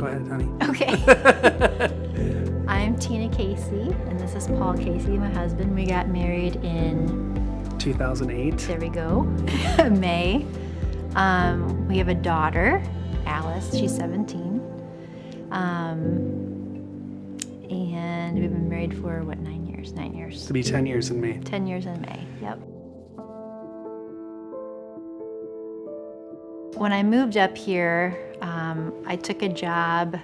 Go ahead, honey. Okay. I'm Tina Casey, and this is Paul Casey, my husband. We got married in 2008. There we go. May. We have a daughter, Alice. She's 17. And we've been married for, 9 years? 9 years. It'll be 10 years in May. 10 years in May, yep. When I moved up here, I took a job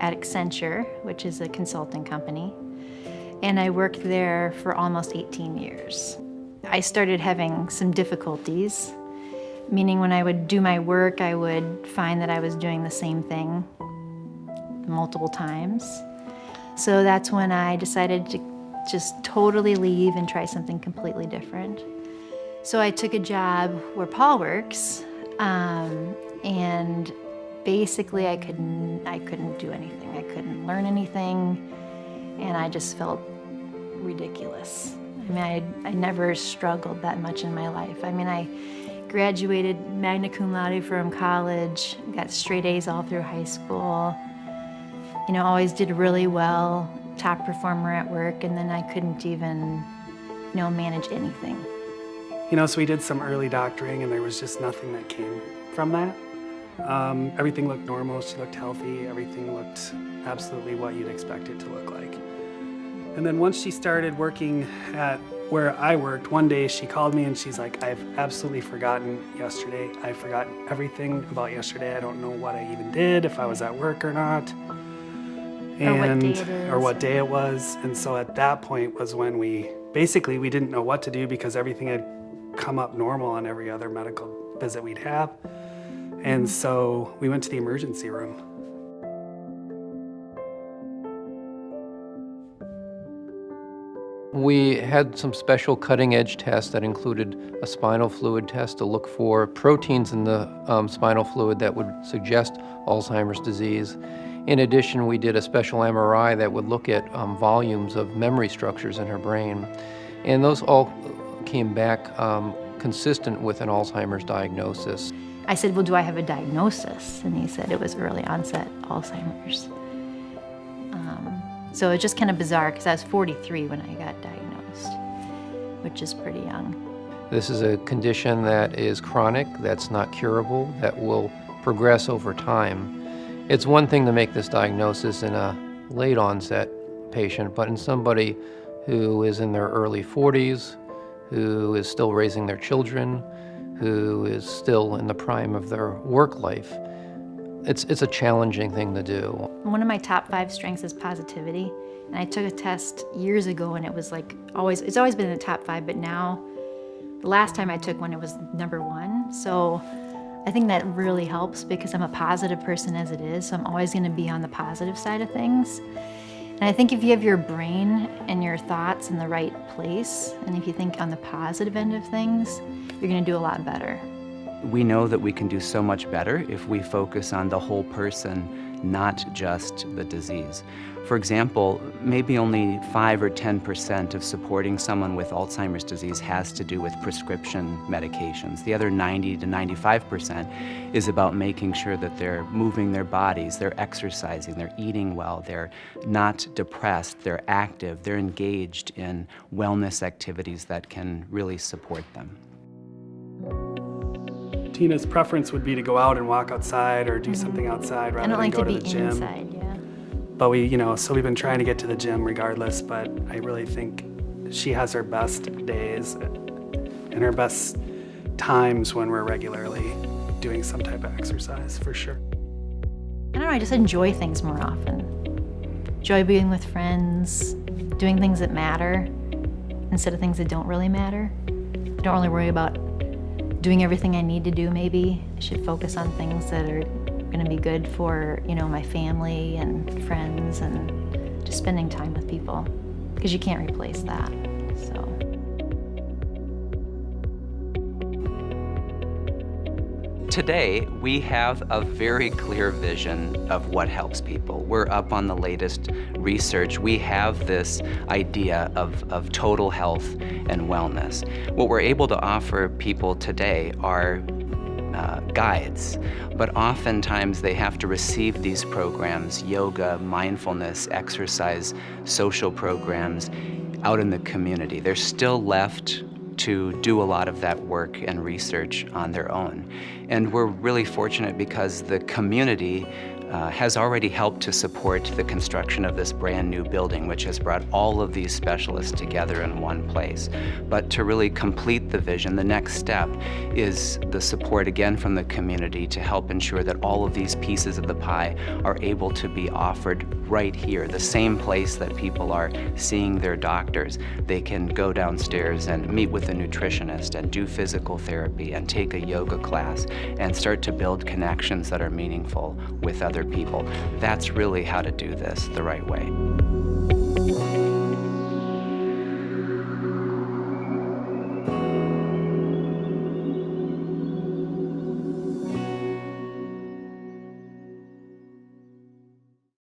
at Accenture, which is a consulting company, and I worked there for almost 18 years. I started having some difficulties, meaning when I would do my work, I would find that I was doing the same thing multiple times. So that's when I decided to just totally leave and try something completely different. So I took a job where Paul works, and basically I couldn't do anything. I couldn't learn anything, and I just felt ridiculous. I mean, I never struggled that much in my life. I mean, I graduated magna cum laude from college, got straight A's all through high school, always did really well, top performer at work, and then I couldn't even, manage anything. So we did some early doctoring, and there was just nothing that came from that. Everything looked normal, she looked healthy, everything looked absolutely what you'd expect it to look like. And then once she started working at where I worked, one day she called me and she's like, I've absolutely forgotten yesterday. I've forgotten everything about yesterday. I don't know what I even did, if I was at work or not. Or what day it was. And so at that point was when we didn't know what to do because everything had come up normal on every other medical visit we'd have. And so we went to the emergency room. We had some special cutting-edge tests that included a spinal fluid test to look for proteins in the spinal fluid that would suggest Alzheimer's disease. In addition, we did a special MRI that would look at volumes of memory structures in her brain. And those all came back consistent with an Alzheimer's diagnosis. I said, well, do I have a diagnosis? And he said it was early onset Alzheimer's. So it's just kind of bizarre because I was 43 when I got diagnosed, which is pretty young. This is a condition that is chronic, that's not curable, that will progress over time. It's one thing to make this diagnosis in a late onset patient, but in somebody who is in their early 40s, who is still raising their children, who is still in the prime of their work life, it's a challenging thing to do. One of my top 5 strengths is positivity, and I took a test years ago and it was it's always been in the top 5, but now, the last time I took one, it was number 1. So I think that really helps because I'm a positive person as it is, so I'm always gonna be on the positive side of things. And I think if you have your brain and your thoughts in the right place, and if you think on the positive end of things, you're gonna do a lot better. We know that we can do so much better if we focus on the whole person, not just the disease. For example, maybe only 5 or 10% of supporting someone with Alzheimer's disease has to do with prescription medications. The other 90 to 95% is about making sure that they're moving their bodies, they're exercising, they're eating well, they're not depressed, they're active, they're engaged in wellness activities that can really support them. Tina's preference would be to go out and walk outside or do something outside rather than go to the gym. I don't like to be inside, yeah. But so we've been trying to get to the gym regardless, but I really think she has her best days and her best times when we're regularly doing some type of exercise, for sure. I don't know, I just enjoy things more often. Enjoy being with friends, doing things that matter instead of things that don't really matter. I don't really worry about doing everything I need to do, maybe. I should focus on things that are gonna be good for, my family and friends and just spending time with people, because you can't replace that, so. Today, we have a very clear vision of what helps people. We're up on the latest research. We have this idea of total health and wellness. What we're able to offer people today are guides, but oftentimes they have to receive these programs, yoga, mindfulness, exercise, social programs, out in the community. They're still left to do a lot of that work and research on their own. And we're really fortunate because the community has already helped to support the construction of this brand new building, which has brought all of these specialists together in one place. But to really complete the vision, the next step is the support again from the community to help ensure that all of these pieces of the pie are able to be offered right here, the same place that people are seeing their doctors. They can go downstairs and meet with a nutritionist and do physical therapy and take a yoga class and start to build connections that are meaningful with other people. That's really how to do this the right way.